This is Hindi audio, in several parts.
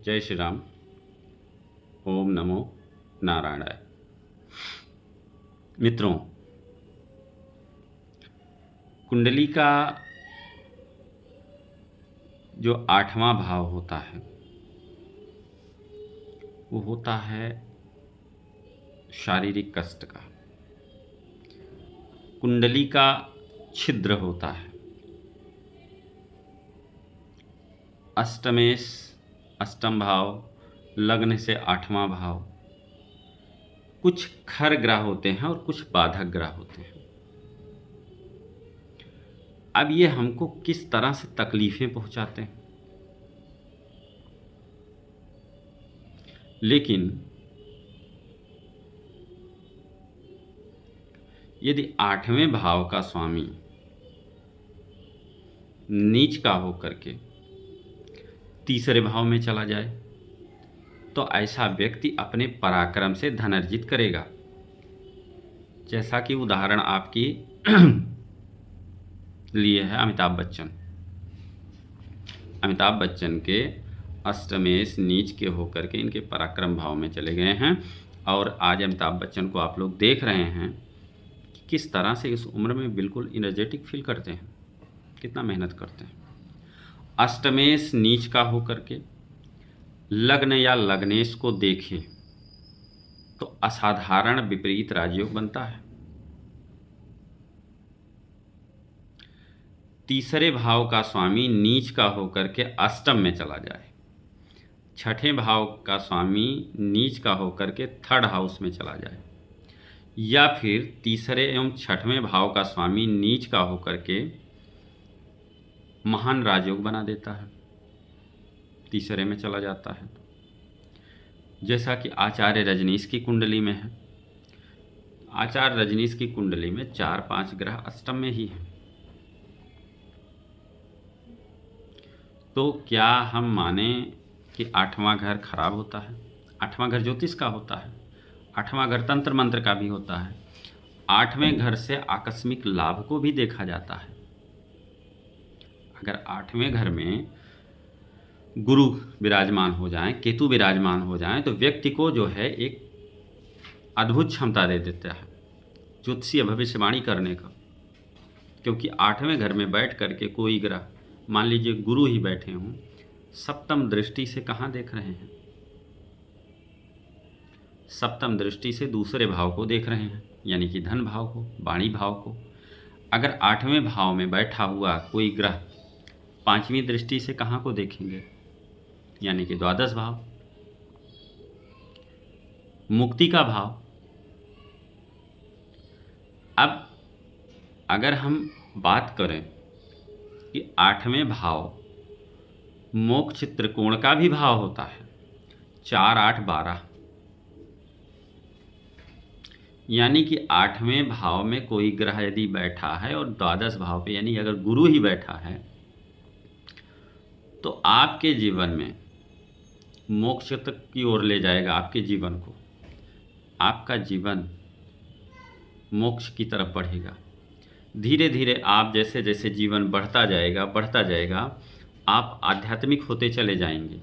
जय श्री राम। ओम नमो नारायणाय। मित्रों, कुंडली का जो 8वां भाव होता है वो होता है शारीरिक कष्ट का। कुंडली का छिद्र होता है अष्टमेश, अष्टम भाव, लग्न से 8वां भाव। कुछ खर ग्रह होते हैं और कुछ बाधक ग्रह होते हैं। अब ये हमको किस तरह से तकलीफें पहुंचाते हैं, लेकिन यदि 8वें भाव का स्वामी नीच का होकर के तीसरे भाव में चला जाए तो ऐसा व्यक्ति अपने पराक्रम से धन अर्जित करेगा। जैसा कि उदाहरण आपकी लिए है अमिताभ बच्चन। अमिताभ बच्चन के अष्टमेश नीच के होकर के इनके पराक्रम भाव में चले गए हैं और आज अमिताभ बच्चन को आप लोग देख रहे हैं कि किस तरह से इस उम्र में बिल्कुल एनर्जेटिक फील करते हैं, कितना मेहनत करते हैं। अष्टमेश नीच का होकर के लग्न या लग्नेश को देखें तो असाधारण विपरीत राजयोग बनता है। तीसरे भाव का स्वामी नीच का होकर के अष्टम में चला जाए, छठे भाव का स्वामी नीच का होकर के थर्ड हाउस में चला जाए, या फिर तीसरे एवं छठवें भाव का स्वामी नीच का होकर के महान राजयोग बना देता है, तीसरे में चला जाता है। जैसा कि आचार्य रजनीश की कुंडली में है। आचार्य रजनीश की कुंडली में 4-5 ग्रह अष्टम में ही हैं। तो क्या हम माने कि 8वां घर खराब होता है? 8वां घर ज्योतिष का होता है, 8वां घर तंत्र मंत्र का भी होता है। 8वें घर से आकस्मिक लाभ को भी देखा जाता है। अगर 8वें घर में गुरु विराजमान हो जाएं, केतु विराजमान हो जाएं, तो व्यक्ति को जो है एक अद्भुत क्षमता दे देता है ज्योतिषीय भविष्यवाणी करने का। क्योंकि 8वें घर में बैठ करके कोई ग्रह, मान लीजिए गुरु ही बैठे हों, सप्तम दृष्टि से कहाँ देख रहे हैं? सप्तम दृष्टि से दूसरे भाव को देख रहे हैं, यानी कि धन भाव को, वाणी भाव को। अगर 8वें भाव में बैठा हुआ कोई ग्रह 5वीं दृष्टि से कहाँ को देखेंगे? यानी कि द्वादश भाव, मुक्ति का भाव। अब अगर हम बात करें कि 8वें भाव मोक्ष त्रिकोण का भी भाव होता है, 4, 8, 12, यानी कि 8वें भाव में कोई ग्रह यदि बैठा है और द्वादश भाव पे यानी अगर गुरु ही बैठा है तो आपके जीवन में मोक्ष तक की ओर ले जाएगा आपके जीवन को। आपका जीवन मोक्ष की तरफ बढ़ेगा। धीरे धीरे आप जैसे जैसे जीवन बढ़ता जाएगा, आप आध्यात्मिक होते चले जाएंगे।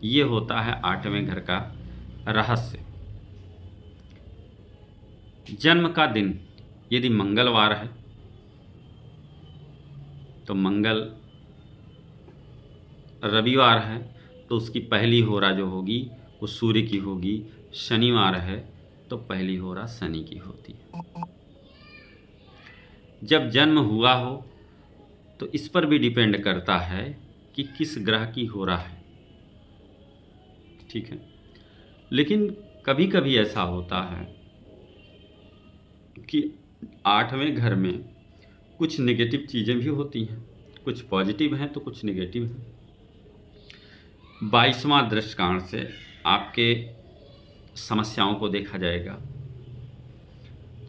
ये होता है 8वें घर का रहस्य। जन्म का दिन यदि मंगलवार है तो मंगल, रविवार है तो उसकी पहली होरा जो होगी वो सूर्य की होगी, शनिवार है तो पहली होरा शनि की होती है। जब जन्म हुआ हो तो इस पर भी डिपेंड करता है कि किस ग्रह की होरा है, ठीक है। लेकिन कभी कभी ऐसा होता है कि 8वें घर में कुछ नेगेटिव चीज़ें भी होती हैं, कुछ पॉजिटिव हैं तो कुछ नेगेटिव हैं। 22वां दृष्टिकोण से आपके समस्याओं को देखा जाएगा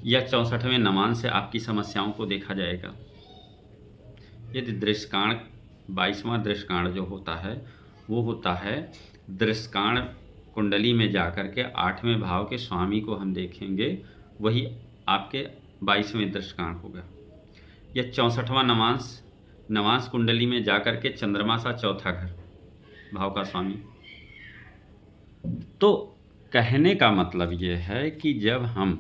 या 64वें नमान से आपकी समस्याओं को देखा जाएगा। यदि दृष्टिकोण 22वां दृष्टिकोण जो होता है वो होता है दृष्टिकोण कुंडली में जाकर के 8वें भाव के स्वामी को हम देखेंगे, वही आपके 22वें दृष्टिकोण होगा। या 64वां नवांश कुंडली में जाकर के चंद्रमा सा चौथा घर भाव का स्वामी। तो कहने का मतलब ये है कि जब हम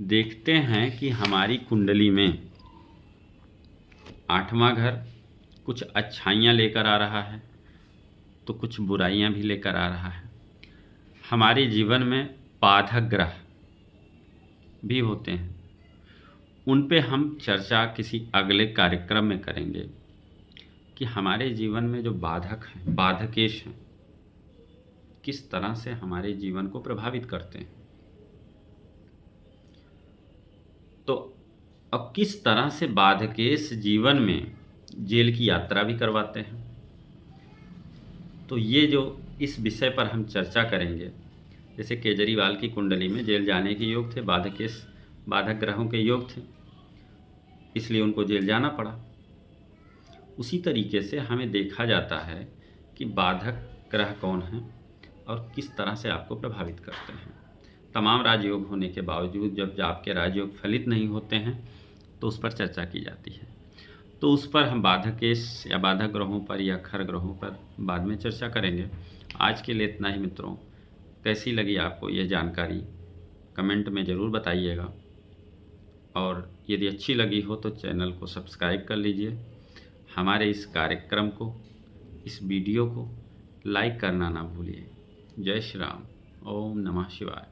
देखते हैं कि हमारी कुंडली में 8वां घर कुछ अच्छाइयाँ लेकर आ रहा है तो कुछ बुराइयाँ भी लेकर आ रहा है। हमारे जीवन में बाधक ग्रह भी होते हैं, उन पे हम चर्चा किसी अगले कार्यक्रम में करेंगे कि हमारे जीवन में जो बाधक हैं, बाधकेश हैं, किस तरह से हमारे जीवन को प्रभावित करते हैं। तो अब किस तरह से बाधकेश जीवन में जेल की यात्रा भी करवाते हैं, तो ये जो इस विषय पर हम चर्चा करेंगे। जैसे केजरीवाल की कुंडली में जेल जाने के योग थे, बाधक ग्रहों के योग थे, इसलिए उनको जेल जाना पड़ा। उसी तरीके से हमें देखा जाता है कि बाधक ग्रह कौन हैं और किस तरह से आपको प्रभावित करते हैं। तमाम राजयोग होने के बावजूद जब आपके राजयोग फलित नहीं होते हैं तो उस पर चर्चा की जाती है। तो उस पर हम बाधकेश या बाधक ग्रहों पर या खर ग्रहों पर बाद में चर्चा करेंगे। आज के लिए इतना ही मित्रों। कैसी लगी आपको यह जानकारी कमेंट में ज़रूर बताइएगा, और यदि अच्छी लगी हो तो चैनल को सब्सक्राइब कर लीजिए। हमारे इस कार्यक्रम को, इस वीडियो को लाइक करना ना भूलिए। जय श्री राम। ओम नमः शिवाय।